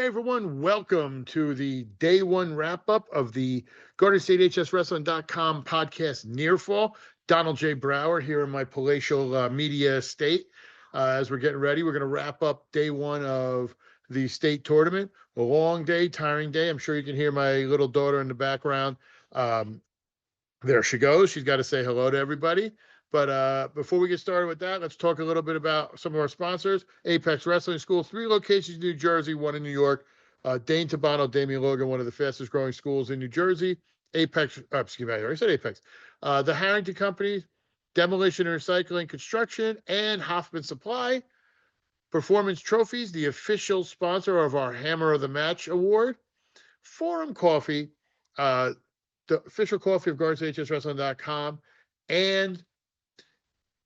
Hey everyone, welcome to the day one wrap-up of the Garden State HSWrestling.com podcast Near Fall. Donald J. Brower here in my palatial media estate. As we're getting ready, we're going to wrap up day one of the state tournament. A long day, tiring day. I'm sure you can hear my little daughter in the background. There she goes. She's got to say hello to everybody. But before we get started with that, let's talk a little bit about some of our sponsors. Apex Wrestling School, 3 locations in New Jersey, 1 in New York. Dane Tabano, Damian Logan, one of the fastest growing schools in New Jersey. Apex, excuse me, I already said Apex. The Harrington Company, Demolition and Recycling Construction, and Hoffman Supply. Performance Trophies, the official sponsor of our Hammer of the Match Award. Forum Coffee, the official coffee of GuardsHSWrestling.com, and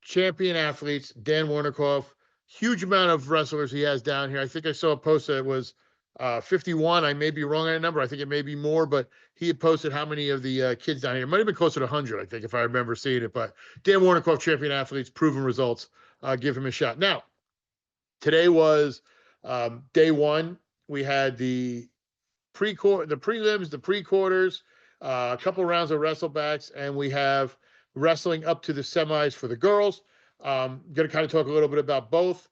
Champion Athletes, Dan Warnikoff. Huge amount of wrestlers he has down here. I think I saw a post that it was 51. I may be wrong on that number. I think it may be more, but he had posted how many of the kids down here. It might have been closer to 100, I think, if I remember seeing it. But Dan Warnikoff, Champion Athletes, proven results. Give him a shot. Now, today was day one. We had the prelims, the pre-quarters, a couple rounds of wrestlebacks, and we have wrestling up to the semis for the girls. Going to kind of talk a little bit about both.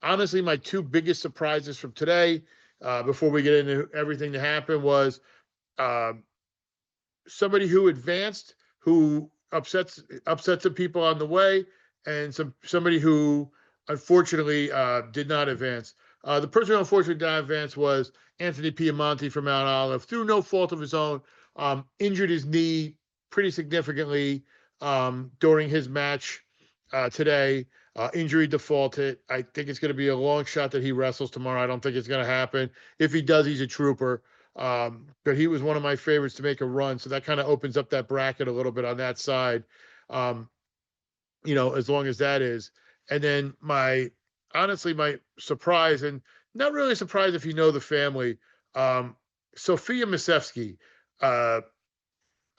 Honestly, my 2 biggest surprises from today, before we get into everything that happened, was somebody who advanced, who upsets the people on the way, and somebody who unfortunately did not advance. The person who unfortunately did not advance was Anthony Piemonte from Mount Olive, through no fault of his own. Injured his knee pretty significantly during his match today. Injury defaulted. I think it's going to be a long shot that he wrestles tomorrow. I don't think it's going to happen. If he does, he's a trooper. But he was one of my favorites to make a run, so that kind of opens up that bracket a little bit on that side, as long as that is. And then my surprise, and not really surprised if you know the family, Sophia Masevsky.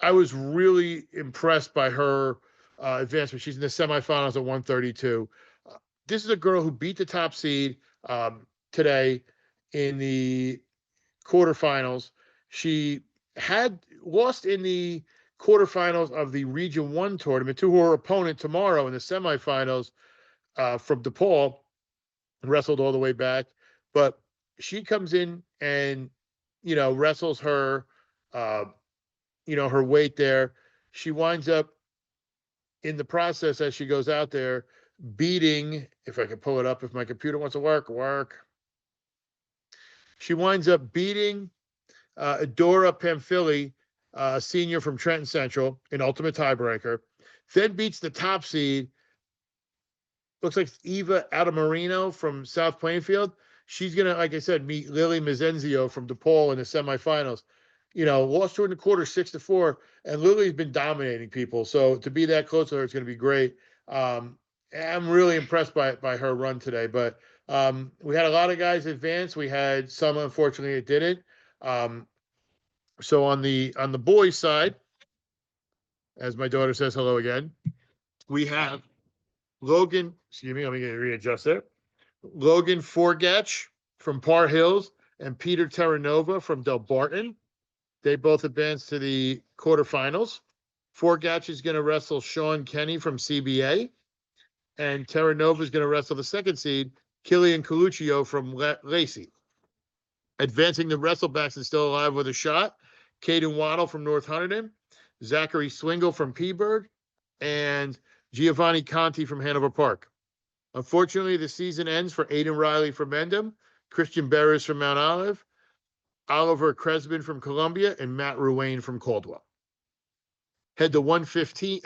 I was really impressed by her advancement. She's in the semifinals at 132. This is a girl who beat the top seed today in the quarterfinals. She had lost in the quarterfinals of the Region 1 tournament to her opponent tomorrow in the semifinals from DePaul, wrestled all the way back. But she comes in and, wrestles her, her weight there. She winds up in the process, as she goes out there, beating, if I can pull it up, if my computer wants to work. She winds up beating Adora Pamphili, senior from Trenton Central, in ultimate tiebreaker, then beats the top seed, looks like Eva Adamarino from South Plainfield. She's going to, like I said, meet Lily Mezenzio from DePaul in the semifinals. Lost to her in the quarter 6-4, and Lily's been dominating people. So to be that close to her, it's going to be great. I'm really impressed by her run today. But we had a lot of guys advance. We had some, unfortunately, that didn't. So on the boys' side, as my daughter says hello again, we have Logan, excuse me, let me readjust there. Logan Forgatch from Par Hills and Peter Terranova from Del Barton. They both advanced to the quarterfinals. Forgatch is going to wrestle Sean Kenny from CBA. And Terranova is going to wrestle the 2nd seed, Killian Coluccio from Lacey. Advancing the wrestlebacks and still alive with a shot, Caden Waddle from North Hunterdon, Zachary Swingle from Peaburg, and Giovanni Conti from Hanover Park. Unfortunately, the season ends for Aiden Riley from Mendham, Christian Beres from Mount Olive, Oliver Cresbin from Columbia, and Matt Ruane from Caldwell. Head to 113,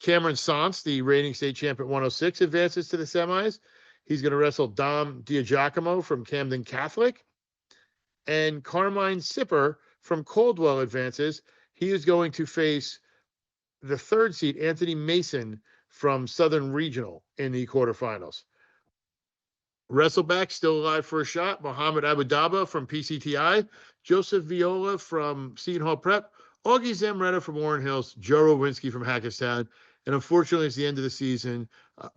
Cameron Santz, the reigning state champ at 106, advances to the semis. He's going to wrestle Dom Diagiacomo from Camden Catholic. And Carmine Sipper from Caldwell advances. He is going to face the 3rd seed, Anthony Mason from Southern Regional, in the quarterfinals. Wrestleback still alive for a shot, Mohammed Abudaba from PCTI, Joseph Viola from Seton Hall Prep, Augie Zamretta from Warren Hills, Joe Rowinski from Hackettstown, and unfortunately it's the end of the season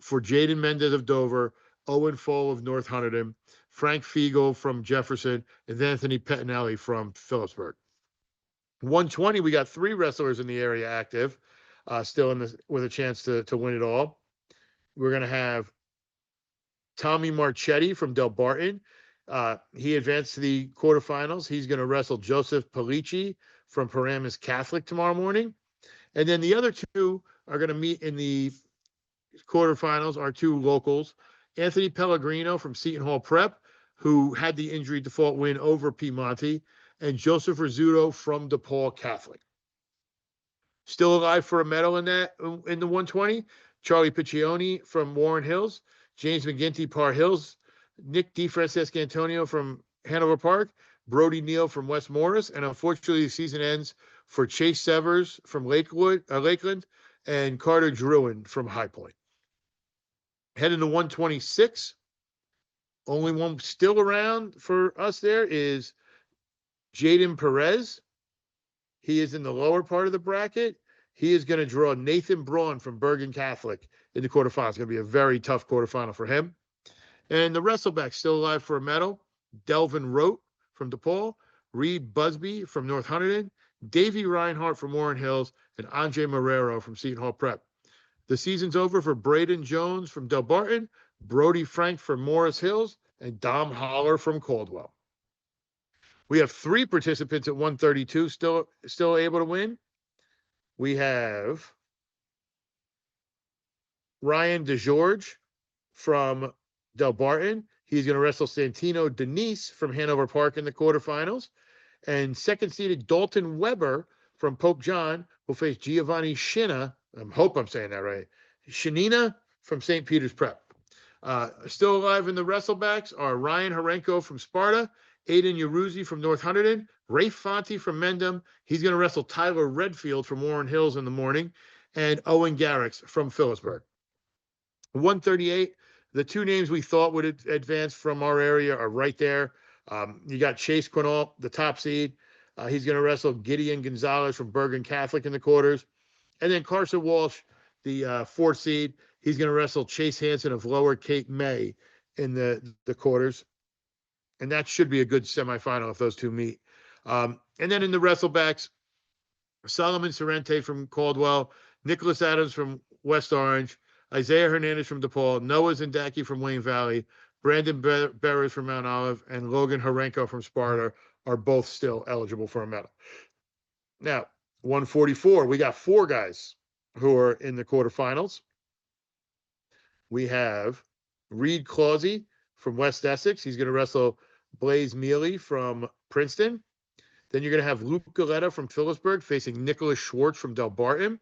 for Jaden Mendez of Dover, Owen Fall of North Hunterdon, Frank Fiegel from Jefferson, and Anthony Pettinelli from Phillipsburg. 120, we got 3 wrestlers in the area active, still with a chance to win it all. We're going to have Tommy Marchetti from Del Barton. He advanced to the quarterfinals. He's going to wrestle Joseph Palici from Paramus Catholic tomorrow morning. And then the other 2 are going to meet in the quarterfinals, are 2 locals. Anthony Pellegrino from Seton Hall Prep, who had the injury default win over Piemonte, and Joseph Rizzuto from DePaul Catholic. Still alive for a medal in the 120, Charlie Piccioni from Warren Hills, James McGinty, Par Hills, Nick DeFrancesco Antonio from Hanover Park, Brody Neal from West Morris, and unfortunately the season ends for Chase Severs from Lakeland and Carter Druin from High Point. Heading to 126, only one still around for us there is Jaden Perez. He is in the lower part of the bracket. He is going to draw Nathan Braun from Bergen Catholic in the quarterfinals. It's going to be a very tough quarterfinal for him. And the wrestleback still alive for a medal, Delvin Rote from DePaul, Reed Busby from North Hunterdon, Davey Reinhardt from Warren Hills, and Andre Marrero from Seton Hall Prep. The season's over for Braden Jones from Del Barton, Brody Frank from Morris Hills, and Dom Holler from Caldwell. We have 3 participants at 132 still able to win. We have Ryan DeGeorge from Del Barton. He's going to wrestle Santino Denise from Hanover Park in the quarterfinals. And second-seeded Dalton Weber from Pope John will face Giovanni Shina. I hope I'm saying that right. Shanina from St. Peter's Prep. Still alive in the wrestlebacks are Ryan Harenko from Sparta, Aiden Yeruzzi from North Hunterdon, Ray Fonte from Mendham. He's going to wrestle Tyler Redfield from Warren Hills in the morning, and Owen Garrix from Phillipsburg. 138, the 2 names we thought would advance from our area are right there. You got Chase Quinault, the top seed. He's going to wrestle Gideon Gonzalez from Bergen Catholic in the quarters. And then Carson Walsh, the 4th seed. He's going to wrestle Chase Hansen of Lower Cape May in the quarters. And that should be a good semifinal if those 2 meet. And then in the wrestlebacks, Solomon Sorrente from Caldwell, Nicholas Adams from West Orange, Isaiah Hernandez from DePaul, Noah Zindaki from Wayne Valley, Brandon Berers from Mount Olive, and Logan Harenko from Sparta are both still eligible for a medal. Now, 144, we got 4 guys who are in the quarterfinals. We have Reed Clausey from West Essex. He's going to wrestle Blaze Mealy from Princeton. Then you're going to have Luke Galetta from Phillipsburg facing Nicholas Schwartz from Del Barton.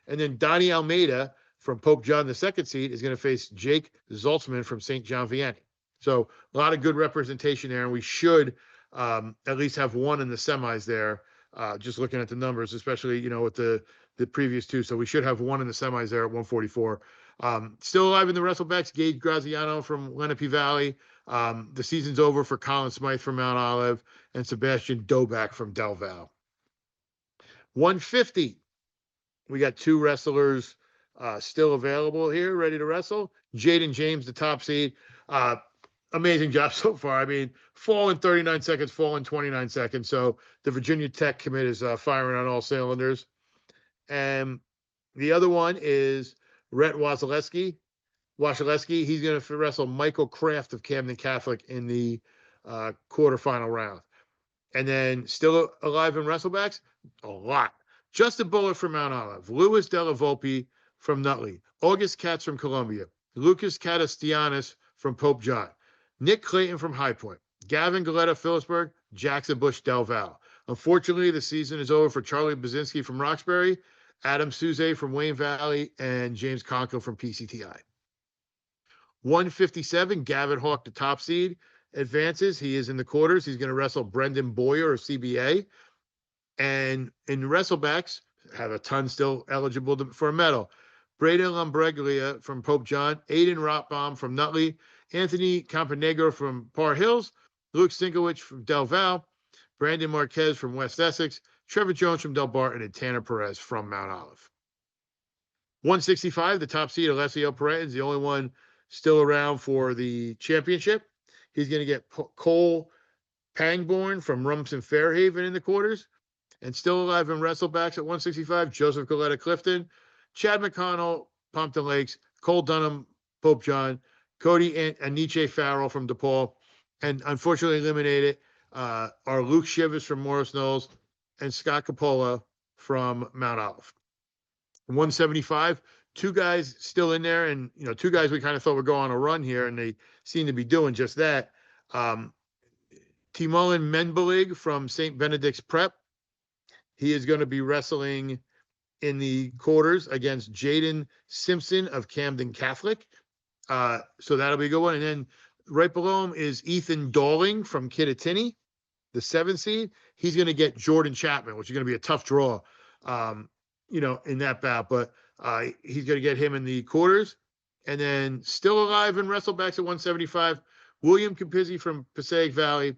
And then Donnie Almeida from Pope John, the 2nd seed, is going to face Jake Zaltzman from St. John Vianney. So a lot of good representation there, and we should at least have one in the semis there, just looking at the numbers, especially, with the previous 2. So we should have one in the semis there at 144. Still alive in the wrestlebacks, Gage Graziano from Lenape Valley. The season's over for Colin Smythe from Mount Olive and Sebastian Doback from Del Val. 150, we got 2 wrestlers still available here, ready to wrestle. Jaden James, the top seed. Amazing job so far. I mean, fall in 39 seconds, fall in 29 seconds. So the Virginia Tech commit is firing on all cylinders. And the other one is Rhett Wasilewski. He's going to wrestle Michael Kraft of Camden Catholic in the quarterfinal round. And then still alive in wrestlebacks, a lot. Justin Bullitt from Mount Olive, Louis Della Volpe from Nutley, August Katz from Columbia, Lucas Catastianis from Pope John, Nick Clayton from High Point, Gavin Galetta, Phillipsburg, Jackson Bush, Del Val. Unfortunately, the season is over for Charlie Bazinski from Roxbury, Adam Souze from Wayne Valley, and James Conco from PCTI. 157, Gavin Hawk, the top seed, advances. He is in the quarters. He's going to wrestle Brendan Boyer of CBA. And in the wrestlebacks, have a ton still eligible for a medal. Breda Lombreglia from Pope John, Aiden Rotbaum from Nutley, Anthony Campanegro from Par Hills, Luke Sinkowicz from Del Val, Brandon Marquez from West Essex, Trevor Jones from Del Barton, and Tanner Perez from Mount Olive. 165, the top seed, Alessio Perez, the only one still around for the championship. He's going to get Cole Pangborn from Rumson Fairhaven in the quarters. And still alive in wrestlebacks at 165, Joseph Galetta Clifton, Chad McConnell, Pompton Lakes, Cole Dunham, Pope John, Cody and Aniche Farrell from DePaul. And unfortunately eliminated are Luke Shivers from Morris Knolls and Scott Coppola from Mount Olive. 175, two guys still in there, and two guys we kind of thought would go on a run here, and they seem to be doing just that. Timolin Menbelig from St. Benedict's Prep. He is going to be wrestling in the quarters against Jaden Simpson of Camden Catholic. So that'll be a good one. And then right below him is Ethan Dawling from Kittatinny, the 7th seed. He's going to get Jordan Chapman, which is going to be a tough draw, in that bout. But he's going to get him in the quarters. And then still alive in wrestlebacks at 175, William Capizzi from Passaic Valley,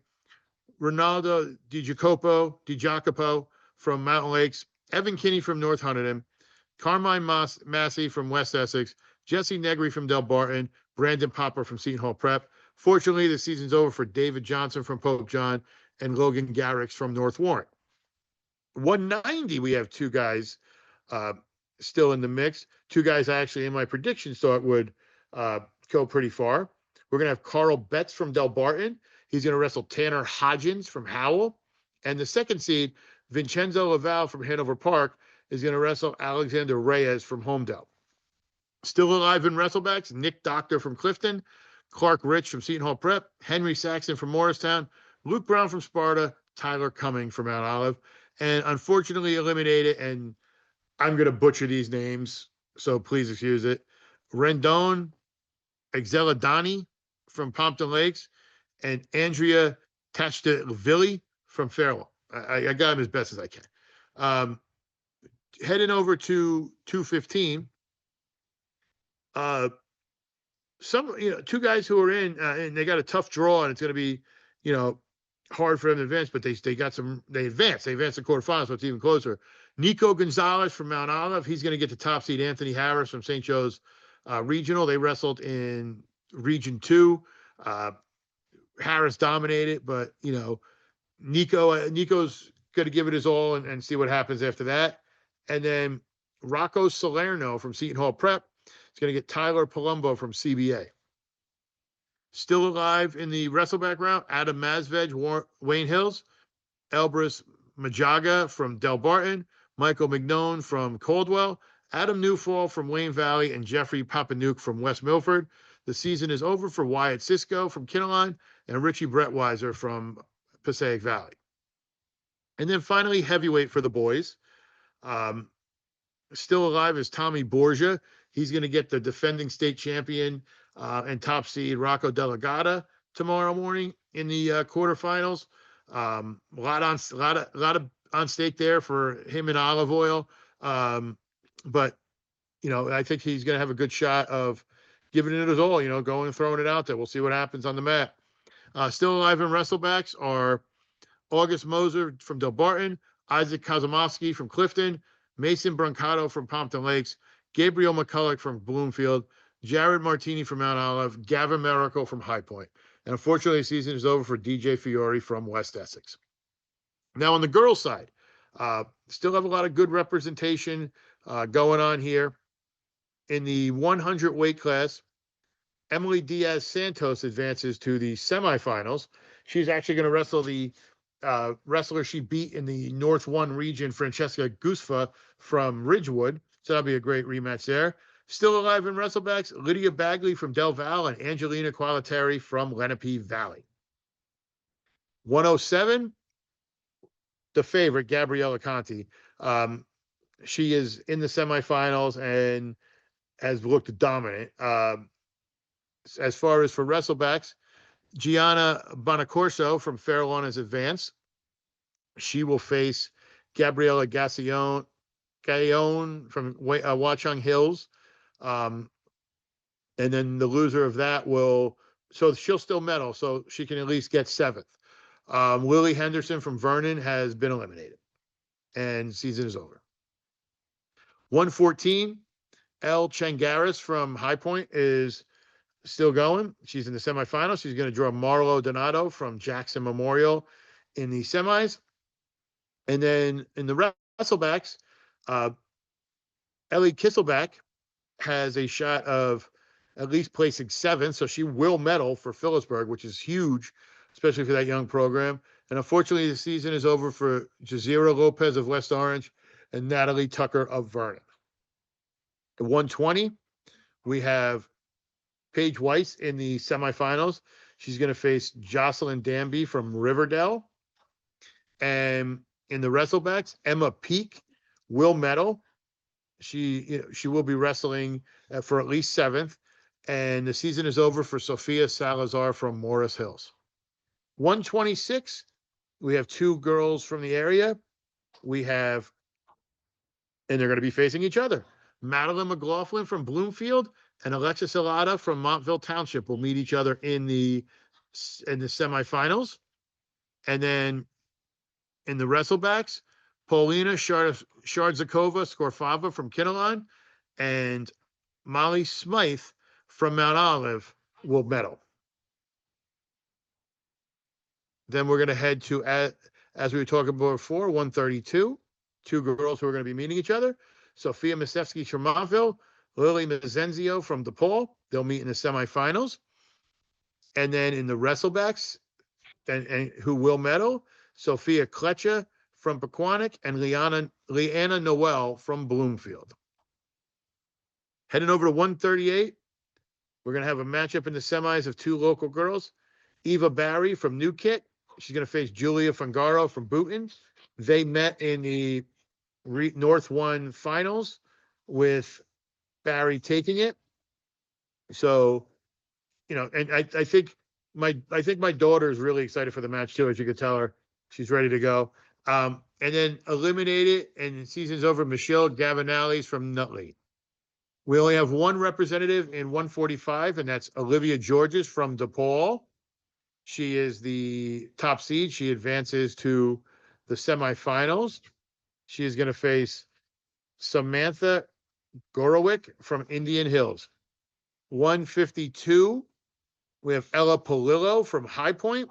Ronaldo Di Jacopo from Mountain Lakes, Evan Kinney from North Hunterdon, Carmine Massey from West Essex, Jesse Negri from Del Barton, Brandon Popper from Seton Hall Prep. Fortunately, the season's over for David Johnson from Pope John and Logan Garrix from North Warren. 190, we have two guys still in the mix. Two guys actually in my predictions thought would go pretty far. We're going to have Carl Betts from Del Barton. He's going to wrestle Tanner Hodgins from Howell. And the 2nd seed, Vincenzo Laval from Hanover Park, is going to wrestle Alexander Reyes from Homedale. Still alive in wrestlebacks, Nick Doctor from Clifton, Clark Rich from Seton Hall Prep, Henry Saxon from Morristown, Luke Brown from Sparta, Tyler Cumming from Mount Olive. And unfortunately eliminated, and I'm going to butcher these names, so please excuse it, Rendon Exeladani from Pompton Lakes, and Andrea Tashtavilli from Fairlawn. I got him as best as I can. Heading over to 215. Two guys who are in, and they got a tough draw, and it's going to be, hard for them to advance, but they advanced the quarterfinals, so it's even closer. Nico Gonzalez from Mount Olive, he's going to get the top seed. Anthony Harris from St. Joe's Regional. They wrestled in Region 2. Harris dominated, but Nico's going to give it his all and see what happens after that. And then Rocco Salerno from Seton Hall Prep is going to get Tyler Palumbo from CBA. Still alive in the wrestleback round, Adam Mazvej, Wayne Hills, Elbrus Majaga from Del Barton, Michael McNone from Caldwell, Adam Newfall from Wayne Valley, and Jeffrey Papanuke from West Milford. The season is over for Wyatt Cisco from Kinnelon and Richie Brettweiser from Passaic Valley. And then finally, heavyweight for the boys. Still alive is Tommy Borgia. He's going to get the defending state champion and top seed Rocco Delegata tomorrow morning in the quarterfinals. A lot on stake there for him and Olive Oil. But I think he's going to have a good shot of giving it his all, going and throwing it out there. We'll see what happens on the mat. Still alive in wrestlebacks are August Moser from Del Barton, Isaac Kazumovsky from Clifton, Mason Brancato from Pompton Lakes, Gabriel McCulloch from Bloomfield, Jared Martini from Mount Olive, Gavin Miracle from High Point. And unfortunately, the season is over for DJ Fiore from West Essex. Now, on the girls' side, still have a lot of good representation going on here. In the 100 weight class, Emily Diaz-Santos advances to the semifinals. She's actually going to wrestle the wrestler she beat in the North 1 region, Francesca Gusfa from Ridgewood. So that'll be a great rematch there. Still alive in wrestlebacks, Lydia Bagley from Del Val and Angelina Qualiteri from Lenape Valley. 107, the favorite, Gabriella Conti. She is in the semifinals and has looked dominant. As far as for wrestlebacks, Gianna Bonacorso from Fairlawn has advanced. She will face Gabriella Gaillon from Watchung Hills. And then the loser of that so she'll still medal, so she can at least get 7th. Lily Henderson from Vernon has been eliminated, and season is over. 114, Elle Changaris from High Point is still going. She's in the semifinals. She's going to draw Marlo Donato from Jackson Memorial in the semis. And then in the wrestlebacks, Ellie Kisselback has a shot of at least placing 7th, so she will medal for Phillipsburg, which is huge, especially for that young program. And unfortunately, the season is over for Jazeera Lopez of West Orange and Natalie Tucker of Vernon. At 120, we have Paige Weiss in the semifinals. She's going to face Jocelyn Danby from Riverdale. And in the wrestlebacks, Emma Peak will medal. She will be wrestling for at least 7th. And the season is over for Sophia Salazar from Morris Hills. 126, we have 2 girls from the area. We have, and they're going to be facing each other. Madeline McLaughlin from Bloomfield and Alexis Alada from Montville Township will meet each other in the semifinals. And then in the wrestlebacks, Paulina Shardzakova Skorfava from Kinnelon and Molly Smythe from Mount Olive will medal. Then we're going to head to, as we were talking about before, 132, 2 girls who are going to be meeting each other. Sophia Misevsky from Montville, Lily Mazenzio from DePaul. They'll meet in the semifinals. And then in the wrestlebacks, and who will medal, Sophia Kletcher from Pequannock and Leanna Noel from Bloomfield. Heading over to 138, we're going to have a matchup in the semis of 2 local girls. Eva Barry from Newkit. She's going to face Julia Fangaro from Boonton. They met in the North 1 finals with Barry taking it. So, and I think my daughter is really excited for the match too, as you could tell her. She's ready to go. And then eliminated, and the season's over, Michelle Gavinales from Nutley. We only have 1 representative in 145, and that's Olivia Georges from DePaul. She is the top seed. She advances to the semifinals. She is going to face Samantha Gorowick from Indian Hills. 152, we have Ella Polillo from High Point.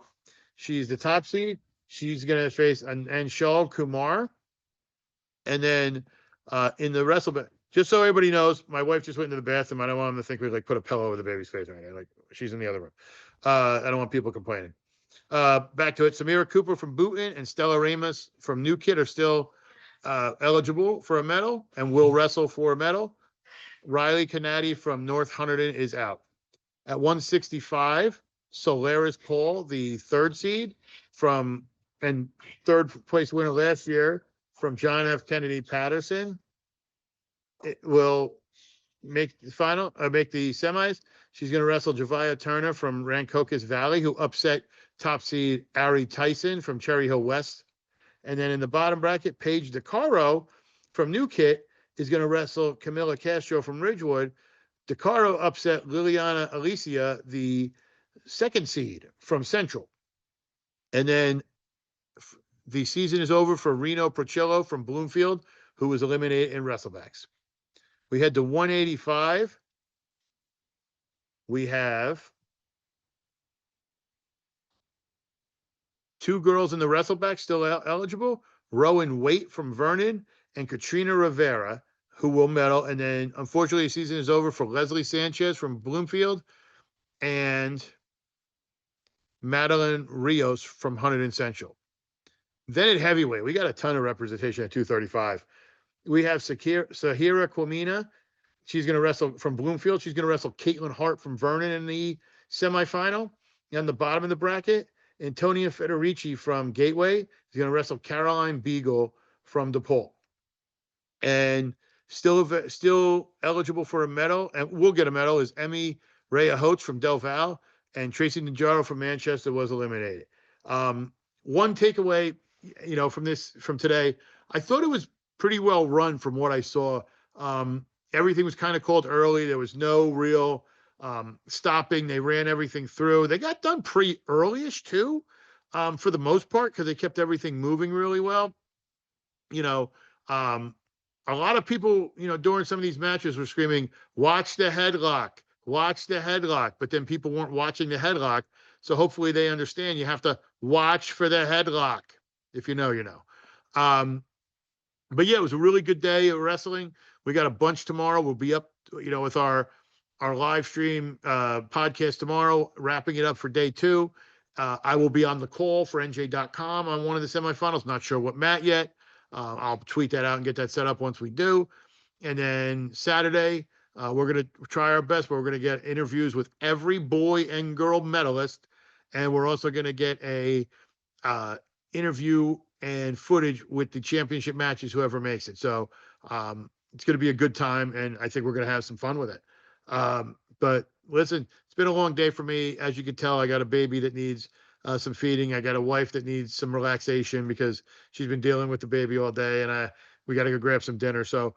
She's the top seed. She's going to face Anshul Kumar. And then in the wrestle, just so everybody knows, my wife just went into the bathroom. I don't want them to think we put a pillow over the baby's face or anything. She's in the other room. I don't want people complaining. Back to it. Samira Cooper from Boonton and Stella Ramos from Newkit are still eligible for a medal and will wrestle for a medal. Riley Canati from North Hunterdon is out. At 165, Solaris Paul, the 3rd seed and 3rd place winner last year from John F. Kennedy Patterson, it will make the semis. She's going to wrestle Javia Turner from Rancocas Valley, who upset top seed Ari Tyson from Cherry Hill West. And then in the bottom bracket, Paige DeCaro from Newkit is going to wrestle Camilla Castro from Ridgewood. DeCaro upset Liliana Alicia, the 2nd seed from Central. And then the season is over for Reno Procillo from Bloomfield, who was eliminated in wrestlebacks. We head to 185. We have 2 girls in the wrestleback still eligible. Rowan Waite from Vernon and Katrina Rivera, who will medal. And then, unfortunately, the season is over for Leslie Sanchez from Bloomfield and Madeline Rios from Hunterdon Central. Then at heavyweight, we got a ton of representation at 235. We have Sahira Kwamina. She's going to wrestle from Bloomfield. She's going to wrestle Caitlin Hart from Vernon in the semifinal. On the bottom of the bracket, Antonia Federici from Gateway is going to wrestle Caroline Beagle from DePaul. And still eligible for a medal, and will get a medal, is Emmy Rhea Holtz from Del Val, and Tracy Najaro from Manchester was eliminated. One takeaway, from today, I thought it was pretty well run from what I saw. Everything was kind of called early. There was no real stopping. They ran everything through. They got done pretty early-ish too, for the most part, because they kept everything moving really well. A lot of people, during some of these matches were screaming, "Watch the headlock! watch the headlock, but then people weren't watching the headlock. So hopefully they understand you have to watch for the headlock. If you know, you know. But yeah, it was a really good day of wrestling. We got a bunch tomorrow. We'll be up, with our live stream podcast tomorrow, wrapping it up for day 2. I will be on the call for NJ.com on one of the semifinals. Not sure what mat yet. I'll tweet that out and get that set up once we do. And then Saturday, we're going to try our best, but we're going to get interviews with every boy and girl medalist. And we're also going to get a interview and footage with the championship matches, whoever makes it. So it's going to be a good time, and I think we're going to have some fun with it. But listen, it's been a long day for me. As you can tell, I got a baby that needs some feeding. I got a wife that needs some relaxation because she's been dealing with the baby all day, and we got to go grab some dinner. So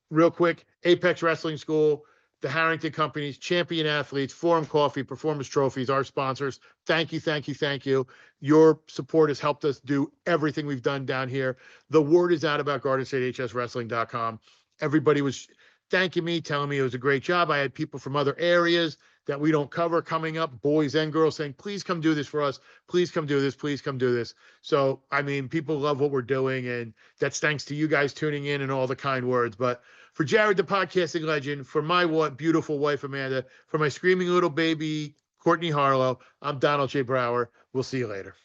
real quick, Apex Wrestling School, the Harrington Companies, Champion Athletes, Forum Coffee, Performance Trophies, our sponsors. Thank you, thank you, thank you. Your support has helped us do everything we've done down here. The word is out about GardenStateHSWrestling.com. Everybody was thanking me, telling me it was a great job. I had people from other areas that we don't cover coming up, boys and girls, saying, please come do this for us. Please come do this. Please come do this. So, I mean, people love what we're doing, and that's thanks to you guys tuning in and all the kind words. But for Jared, the podcasting legend, for my beautiful wife, Amanda, for my screaming little baby, Courtney Harlow, I'm Donald J. Brower. We'll see you later.